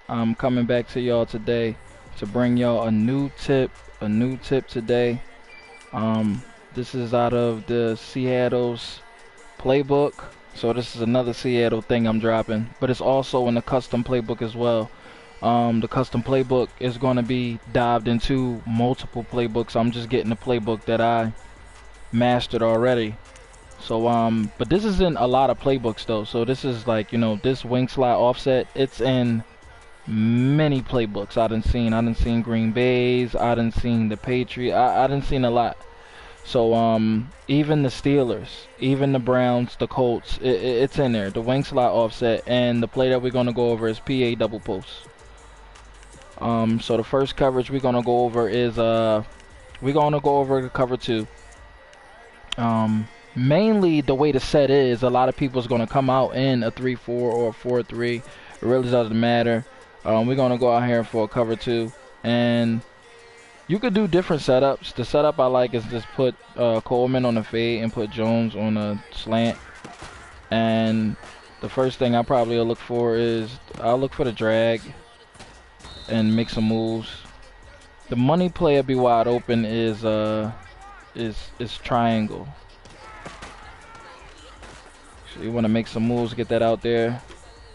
I'm coming back to y'all today to bring y'all a new tip today. Um, this is out of the Seattle's playbook. So this is another Seattle thing I'm dropping, but it's also in the custom playbook as well. The custom playbook is going to be dived into multiple playbooks. I'm just getting the playbook that I mastered already. So but this is in a lot of playbooks though. So this is like, this wing slide offset. It's in many playbooks. I done seen Green Bay's. I done seen the Patriot. I done seen a lot. So even the Steelers, even the Browns, the Colts, it's in there. The wing slot offset, and the play that we're gonna go over is PA double post. So the first coverage we're gonna go over is we're gonna go over the cover two. Mainly the way the set is, a lot of people's gonna come out in a 3-4 or a 4-3. It really doesn't matter. We're gonna go out here for a cover two, and you could do different setups. The setup I like is just put Coleman on the fade and put Jones on a slant. And the first thing I probably will look for is I'll look for the drag and make some moves. The money player be wide open is triangle. So you want to make some moves, get that out there.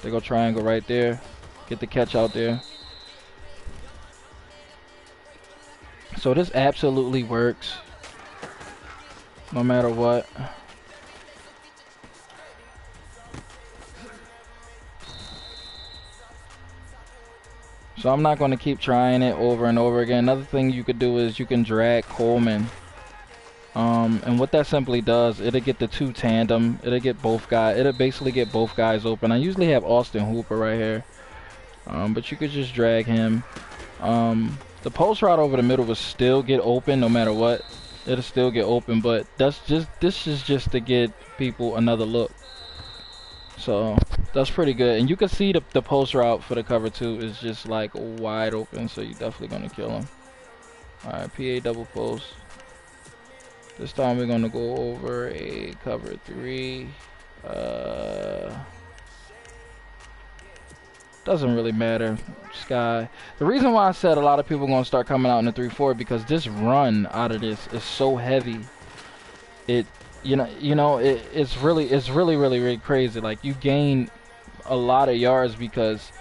They go triangle right there. Get the catch out there. So this absolutely works, no matter what. So I'm not going to keep trying it over and over again. Another thing you could do is you can drag Coleman. And what that simply does, it'll get the two tandem. It'll get both guys. It'll basically get both guys open. I usually have Austin Hooper right here. But you could just drag him. The post route over the middle will still get open no matter what. It'll still get open, but this is just to get people another look. So that's pretty good. And you can see the post route for the cover two is just like wide open, so you're definitely gonna kill him. Alright, PA double post. This time we're gonna go over a cover three. Doesn't really matter. Sky. The reason why I said a lot of people are gonna start coming out in the 3-4 because this run out of this is so heavy. It's really crazy. Like you gain a lot of yards because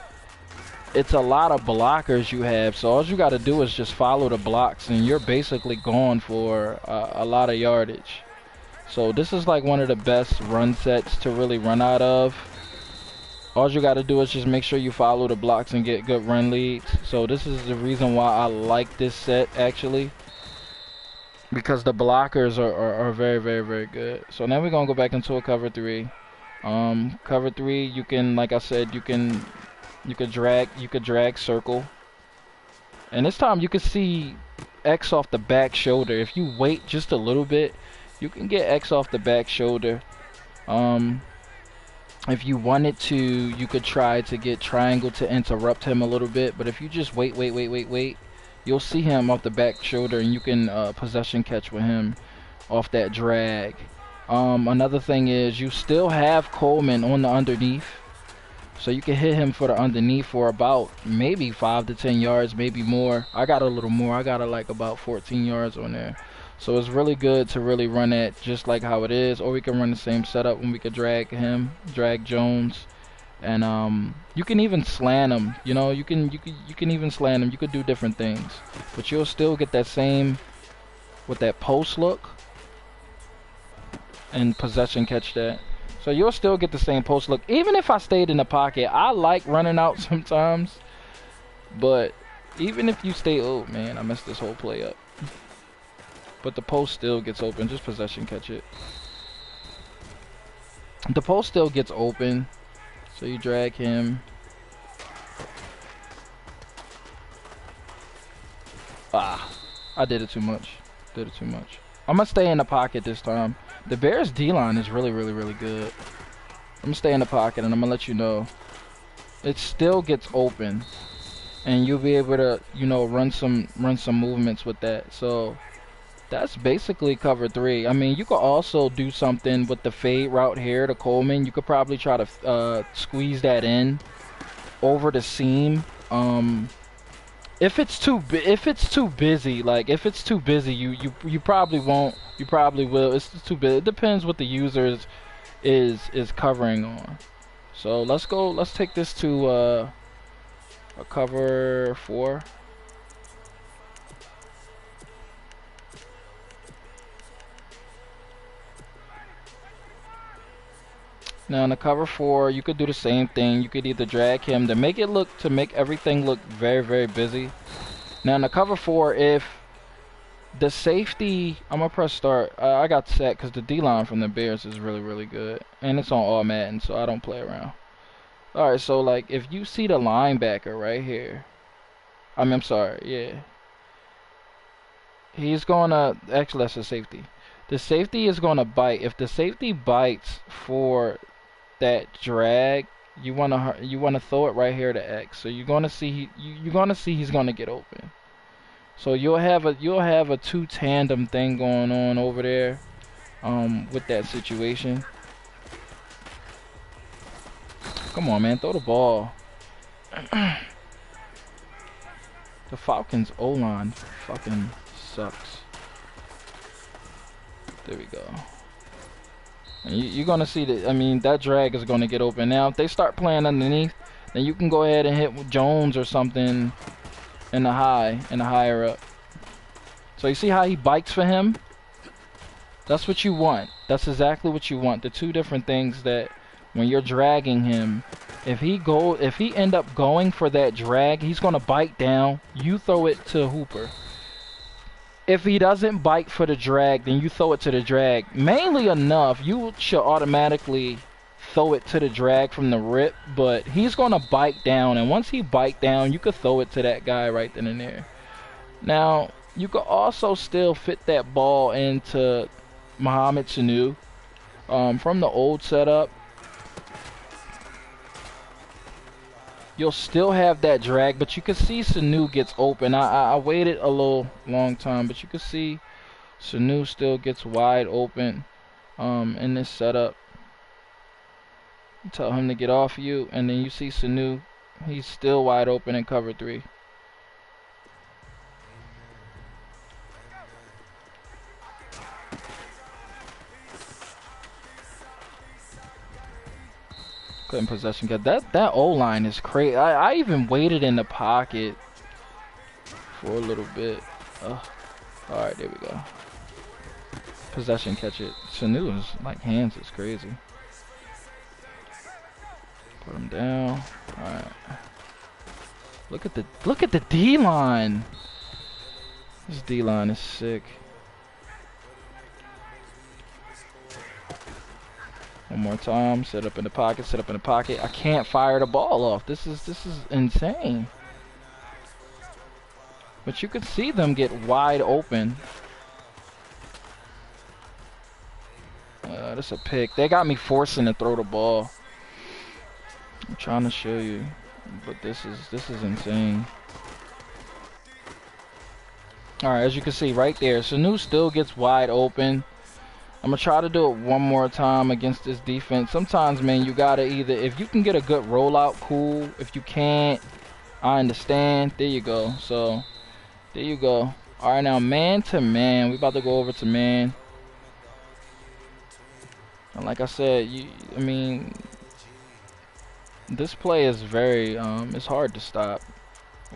it's a lot of blockers you have. So all you got to do is just follow the blocks, and you're basically going for a lot of yardage. So this is like one of the best run sets to really run out of. All you got to do is just make sure you follow the blocks and get good run leads. So this is the reason why I like this set actually, because the blockers are very good. So now we're gonna go back into a cover three. Cover three, you can, like I said, you could drag circle, and this time you can see X off the back shoulder. If you wait just a little bit, you can get X off the back shoulder. If you wanted to, you could try to get triangle to interrupt him a little bit, but if you just wait, you'll see him off the back shoulder, and you can possession catch with him off that drag. Another thing is you still have Coleman on the underneath, so you can hit him for the underneath for about maybe 5 to 10 yards, maybe more. I got a little more. I got like about 14 yards on there. So it's really good to really run it just like how it is, or we can run the same setup when we could drag him, drag Jones, and you can even slant him. You can even slant him. You could do different things, but you'll still get that same with that post look and possession catch that. So you'll still get the same post look even if I stayed in the pocket. I like running out sometimes, but even if you stay, oh man, I messed this whole play up. But the post still gets open. Just possession catch it. The post still gets open, so you drag him. I did it too much. I'm gonna stay in the pocket this time. The Bears D-line is really good. I'm gonna stay in the pocket, and I'm gonna let you know it still gets open, and you'll be able to run some movements with that. So that's basically cover three. I mean, you could also do something with the fade route here to Coleman. You could probably try to squeeze that in over the seam If it's too busy, like if it's too busy, you probably won't. You probably will. It's too busy. It depends what the user is covering on. So let's go. Let's take this to a cover 4. Now in the cover 4, you could do the same thing. You could either drag him to make everything look very, very busy. Now in the cover 4, if the safety, I'm gonna press start. I got set because the D-line from the Bears is really, really good, and it's on all Madden, so I don't play around. All right, so like if you see the linebacker right here, I'm sorry, yeah, he's gonna actually that's a safety. The safety is gonna bite. If the safety bites for that drag, you wanna throw it right here to X. So you're gonna see you're gonna see he's gonna get open. So you'll have a two tandem thing going on over there, with that situation. Come on, man, throw the ball. The Falcons O-line fucking sucks. There we go. And you're gonna see that. I mean, that drag is gonna get open. Now, if they start playing underneath, then you can go ahead and hit Jones or something in the higher up. So you see how he bikes for him? That's what you want. That's exactly what you want. The two different things that when you're dragging him, if he end up going for that drag, he's gonna bite down. You throw it to Hooper. If he doesn't bite for the drag, then you throw it to the drag. Mainly enough, you should automatically throw it to the drag from the rip, but he's gonna bite down, and once he bite down, you could throw it to that guy right then and there. Now, you could also still fit that ball into Mohamed Sanu from the old setup. You'll still have that drag, but you can see Sanu gets open. I waited a long time, but you can see Sanu still gets wide open in this setup. You tell him to get off you, and then you see Sanu, he's still wide open in cover 3. Couldn't possession get that O-line is crazy. I even waited in the pocket for a little bit. Alright, there we go. Possession catch it. Sanu's like hands is crazy. Put him down. Alright. Look at the D-line. This D-line is sick. One more time. Set up in the pocket. Set up in the pocket. I can't fire the ball off. This is insane. But you could see them get wide open. That's a pick. They got me forcing to throw the ball. I'm trying to show you, but this is insane. All right, as you can see right there, Sanu still gets wide open. I'm gonna try to do it one more time against this defense. Sometimes, man, you gotta either, if you can get a good rollout, cool. If you can't, I understand. There you go. So, there you go. All right, now man to man. We about to go over to man. And like I said, I mean, this play is very, it's hard to stop.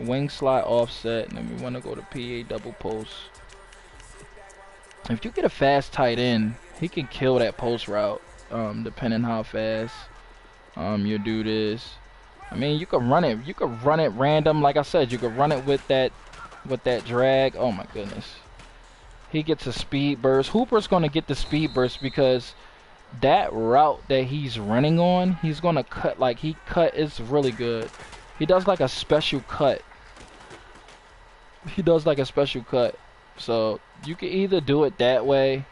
Wing slot offset, and then we want to go to PA double post. If you get a fast tight end, he can kill that post route, depending how fast your dude is. I mean, you can run it random. Like I said, you can run it with that drag. Oh my goodness. He gets a speed burst. Hooper's gonna get the speed burst because that route that he's running on, he's gonna cut, like he cut is really good. He does like a special cut. So you can either do it that way.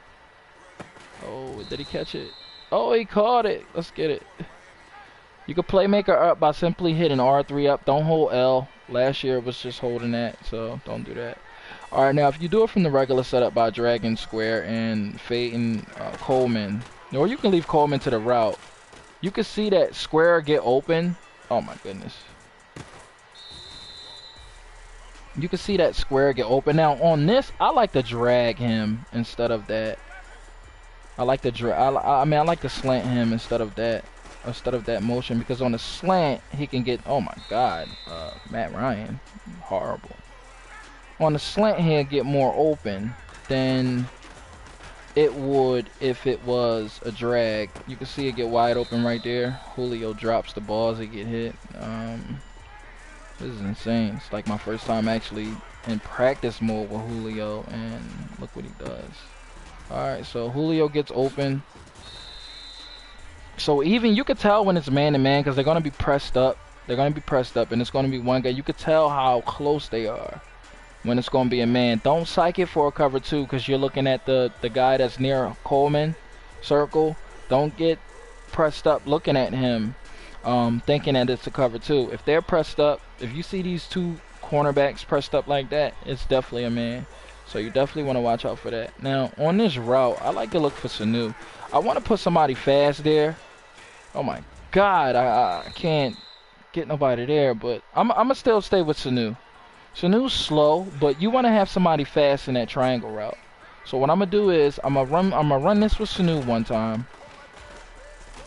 Oh, did he catch it? Oh, he caught it. Let's get it. You can playmaker up by simply hitting R3 up. Don't hold L. Last year it was just holding that, so don't do that. Alright, now if you do it from the regular setup by dragging square and fading Coleman, or you can leave Coleman to the route, you can see that square get open. Oh my goodness. You can see that square get open. Now on this, I like to drag him instead of that. I like to I mean, I like to slant him instead of that motion, because on the slant he can get. Oh my God, Matt Ryan, horrible. On the slant he'll get more open than it would if it was a drag. You can see it get wide open right there. Julio drops the ball as he get hit. This is insane. It's like my first time actually in practice mode with Julio, and look what he does. Alright, so Julio gets open. So even you could tell when it's man-to-man, because they're going to be pressed up. They're going to be pressed up, and it's going to be one guy. You could tell how close they are when it's going to be a man. Don't psych it for a cover two, because you're looking at the guy that's near Coleman circle. Don't get pressed up looking at him, thinking that it's a cover two. If they're pressed up, if you see these two cornerbacks pressed up like that, it's definitely a man. So you definitely want to watch out for that. Now, on this route, I like to look for Sanu. I want to put somebody fast there. Oh my God, I can't get nobody there, but I'm going to still stay with Sanu. Sanu's slow, but you want to have somebody fast in that triangle route. So what I'm going to do is I'm going to run this with Sanu one time.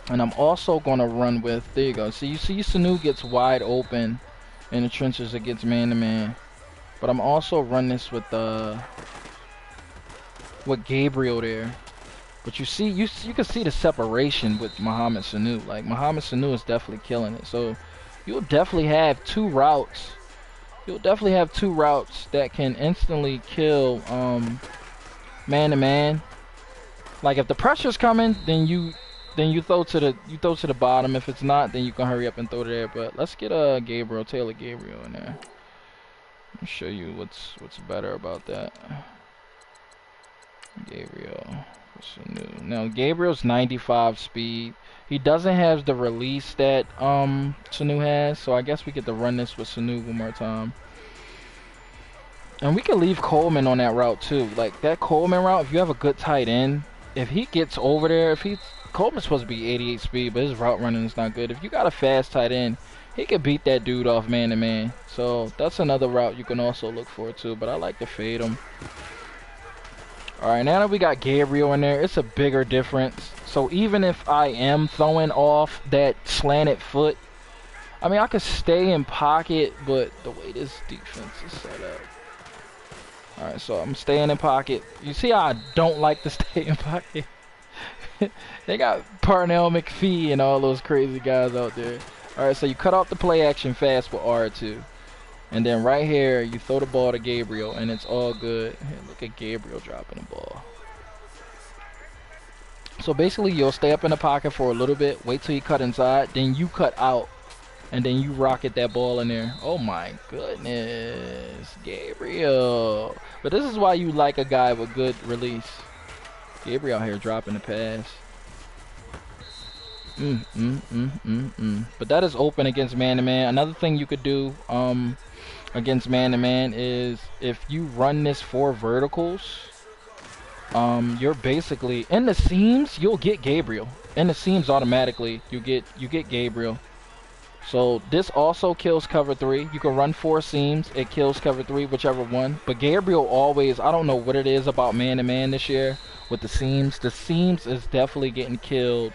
And I'm also going to run with, there you go. So you see Sanu gets wide open in the trenches against man-to-man. But I'm also run this with Gabriel there. But you see, you can see the separation with Mohamed Sanu. Like, Mohamed Sanu is definitely killing it. So you'll definitely have two routes. You'll definitely have two routes that can instantly kill man-to-man. Like, if the pressure's coming, then you throw to the bottom. If it's not, then you can hurry up and throw it there. But let's get Taylor Gabriel in there. Let me show you what's better about that. Gabriel. Now Gabriel's 95 speed. He doesn't have the release that Sanu has, so I guess we get to run this with Sanu one more time. And we can leave Coleman on that route too. Like that Coleman route, if you have a good tight end, if he gets over there, Coleman's supposed to be 88 speed, but his route running is not good. If you got a fast tight end, he could beat that dude off man-to-man. So that's another route you can also look for too, but I like to fade him. Alright, now that we got Gabriel in there, it's a bigger difference. So even if I am throwing off that slanted foot, I mean, I could stay in pocket, but the way this defense is set up. Alright, so I'm staying in pocket. You see how I don't like to stay in pocket? They got Parnell McPhee and all those crazy guys out there. Alright, so you cut off the play action fast with R2. And then right here, you throw the ball to Gabriel, and it's all good. Here, look at Gabriel dropping the ball. So basically, you'll stay up in the pocket for a little bit, wait till you cut inside, then you cut out, and then you rocket that ball in there. Oh my goodness, Gabriel. But this is why you like a guy with good release. Gabriel out here dropping the pass. But that is open against man-to-man. Another thing you could do against man-to-man is if you run this 4 verticals, you're basically in the seams. You'll get Gabriel in the seams automatically. You get Gabriel. So this also kills cover 3. You can run 4 seams. It kills cover 3, whichever one. But Gabriel always, I don't know what it is about man-to-man this year with the seams. The seams is definitely getting killed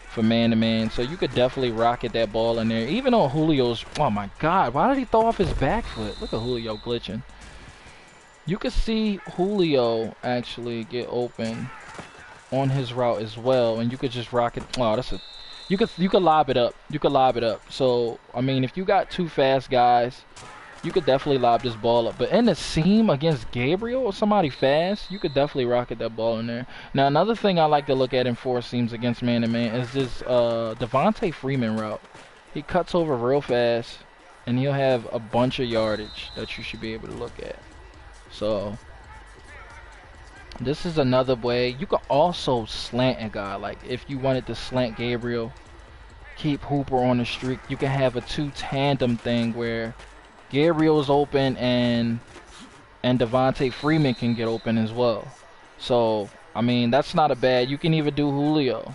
for man-to-man, so you could definitely rocket that ball in there. Even on Julio's, oh my God, why did he throw off his back foot? Look at Julio glitching. You could see Julio actually get open on his route as well, and you could just rocket. Oh, that's a, you could lob it up. You could lob it up. So I mean, if you got 2 fast guys, you could definitely lob this ball up. But in the seam against Gabriel or somebody fast, you could definitely rocket that ball in there. Now, another thing I like to look at in 4 seams against man-to-man is this Devontae Freeman route. He cuts over real fast, and he'll have a bunch of yardage that you should be able to look at. So, this is another way. You can also slant a guy. Like, if you wanted to slant Gabriel, keep Hooper on the streak, you can have a 2 tandem thing where Gabriel's open and Devontae Freeman can get open as well. So I mean, that's not a bad. You can even do Julio.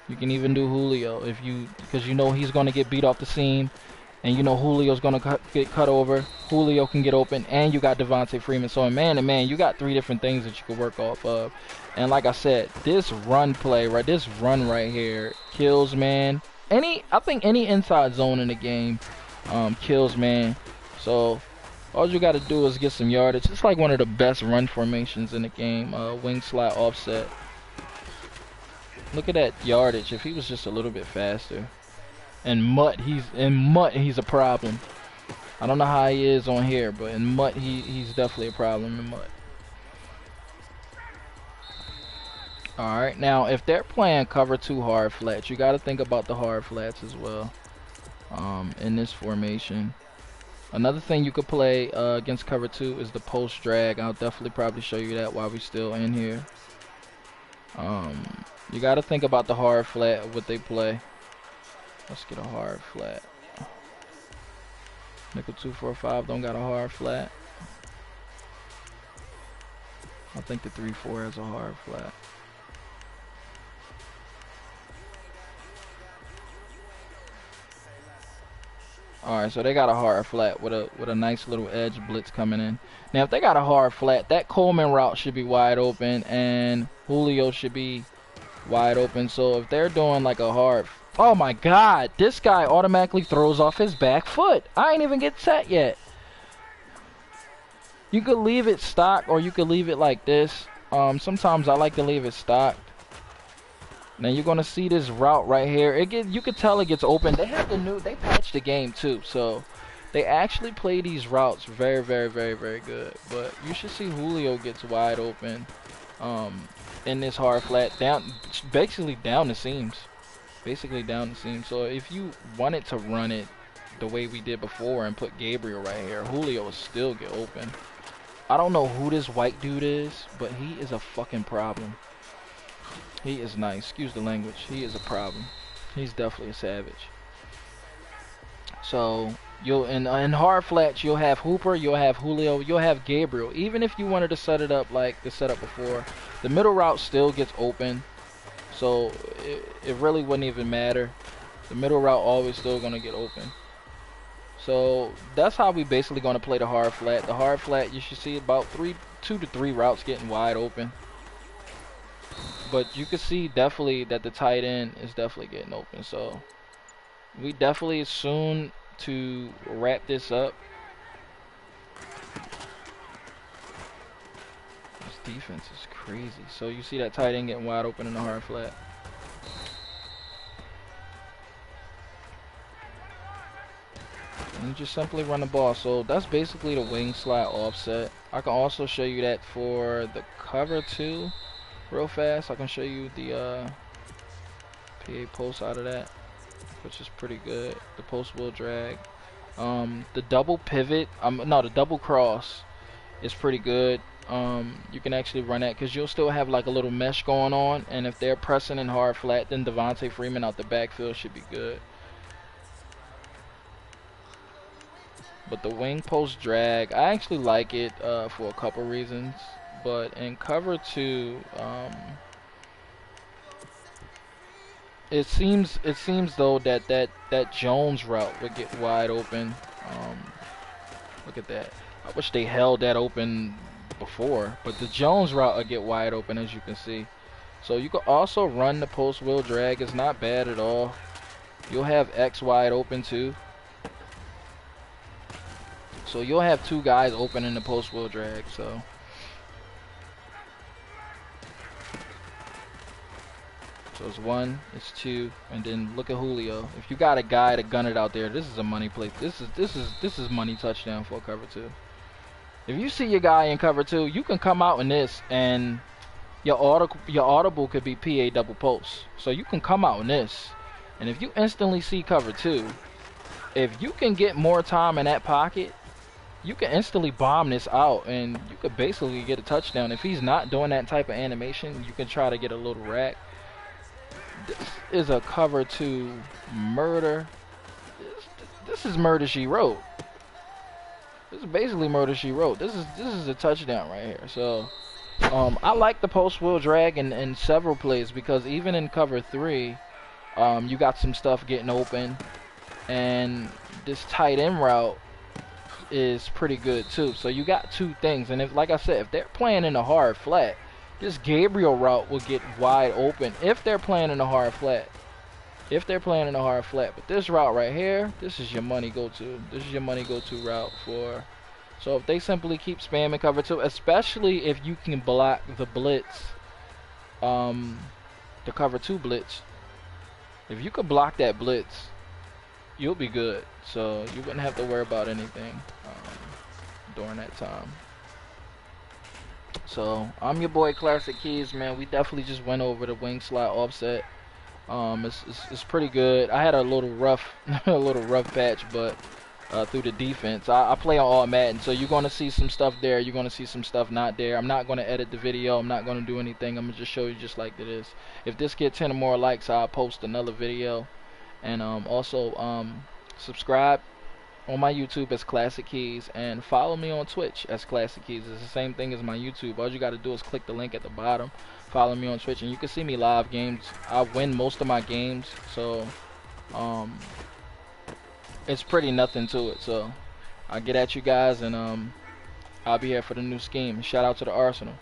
You can even do Julio if you, because you know he's going to get beat off the seam, And you know Julio's gonna get cut over. Julio can get open, and you got Devontae Freeman. So in man-to-man, you got 3 different things that you can work off of. And like I said, this run play, right, this run right here kills man. I think any inside zone in the game kills man. So all you got to do is get some yardage. It's like one of the best run formations in the game. Wing slot offset. Look at that yardage. If he was just a little bit faster. And Mutt, he's a problem. I don't know how he is on here, but in Mutt, he's definitely a problem in Mutt. Alright, now if they're playing cover 2 hard flats, you got to think about the hard flats as well in this formation. Another thing you could play against cover 2 is the post drag. I'll definitely probably show you that while we're still in here. You got to think about the hard flat, what they play. Let's get a hard flat. Nickel 245 don't got a hard flat. I think the 3-4 has a hard flat. Alright, so they got a hard flat with a nice little edge blitz coming in. Now if they got a hard flat, that Coleman route should be wide open and Julio should be wide open. So if they're doing like a hard, oh my god, this guy automatically throws off his back foot. I ain't even get set yet. You could leave it stock or you could leave it like this. Sometimes I like to leave it stocked. Now you're gonna see this route right here. You could tell it gets open. They patched the game too, so they actually play these routes very, very, very, very good. But you should see Julio gets wide open in this hard flat basically down the seams. So if you wanted to run it the way we did before and put Gabriel right here, Julio will still get open. I don't know who this white dude is, but he is a fucking problem. He is nice. Excuse the language. He is a problem. He's definitely a savage. So you'll in hard flats you'll have Hooper, you'll have Julio, you'll have Gabriel. Even if you wanted to set it up like the setup before, the middle route still gets open. So it really wouldn't even matter. The middle route always still gonna get open. So that's how we basically gonna play the hard flat. The hard flat you should see about 2 to 3 routes getting wide open. But you can see definitely that the tight end is definitely getting open. So we definitely soon to wrap this up. This defense is crazy. So you see that tight end getting wide open in the hard flat. And you just simply run the ball. So that's basically the wing slide offset. I can also show you that for the cover 2 real fast. I can show you the PA post out of that, which is pretty good. The post will drag. The double pivot, no, the double cross is pretty good. You can actually run that because you'll still have like a little mesh going on, and if they're pressing in hard flat, then Devontae Freeman out the backfield should be good. But the wing post drag, I actually like it for a couple reasons. But in cover 2, it seems though that Jones route would get wide open. Look at that. I wish they held that open before, but the Jones route would get wide open, as you can see. So you can also run the post wheel drag. It's not bad at all. You'll have X wide open too. So you'll have 2 guys open in the post wheel drag. So it's 1, it's 2, and then look at Julio. If you got a guy to gun it out there, this is a money play. This is money touchdown for cover 2. If you see your guy in cover 2, you can come out in this, and your audible could be PA double post. So you can come out in this, and if you instantly see cover 2, if you can get more time in that pocket, you can instantly bomb this out, and you could basically get a touchdown. If he's not doing that type of animation, you can try to get a little rack. This is a cover 2 murder. This is murder she wrote. This is basically murder she wrote. This is a touchdown right here. So I like the post wheel drag in several plays because even in cover 3, you got some stuff getting open. and this tight end route is pretty good too. So you got two things, and if, like I said, if they're playing in a hard flat, this Gabriel route will get wide open if they're playing in a hard flat. If they're playing in a hard flat, but this route right here, this is your money go-to. This is your money go-to route for. So if they simply keep spamming cover two, especially if you can block the blitz, the cover two blitz. If you could block that blitz, you'll be good. So you wouldn't have to worry about anything during that time. So I'm your boy Classic Keys, man. We definitely just went over the wing slot offset. It's pretty good. I had a little rough patch, but through the defense, I play on all Madden, so you're gonna see some stuff there. You're gonna see some stuff not there. I'm not gonna edit the video. I'm not gonna do anything. I'm gonna just show you just like it is. If this gets 10 or more likes, I'll post another video. And also subscribe on my YouTube as Classic Keys, and follow me on Twitch as Classic Keys. It's the same thing as my YouTube. All you got to do is click the link at the bottom, follow me on Twitch, and you can see me live games. I win most of my games, so it's pretty nothing to it. So I'll get at you guys, and I'll be here for the new scheme. Shout out to the Arsenal.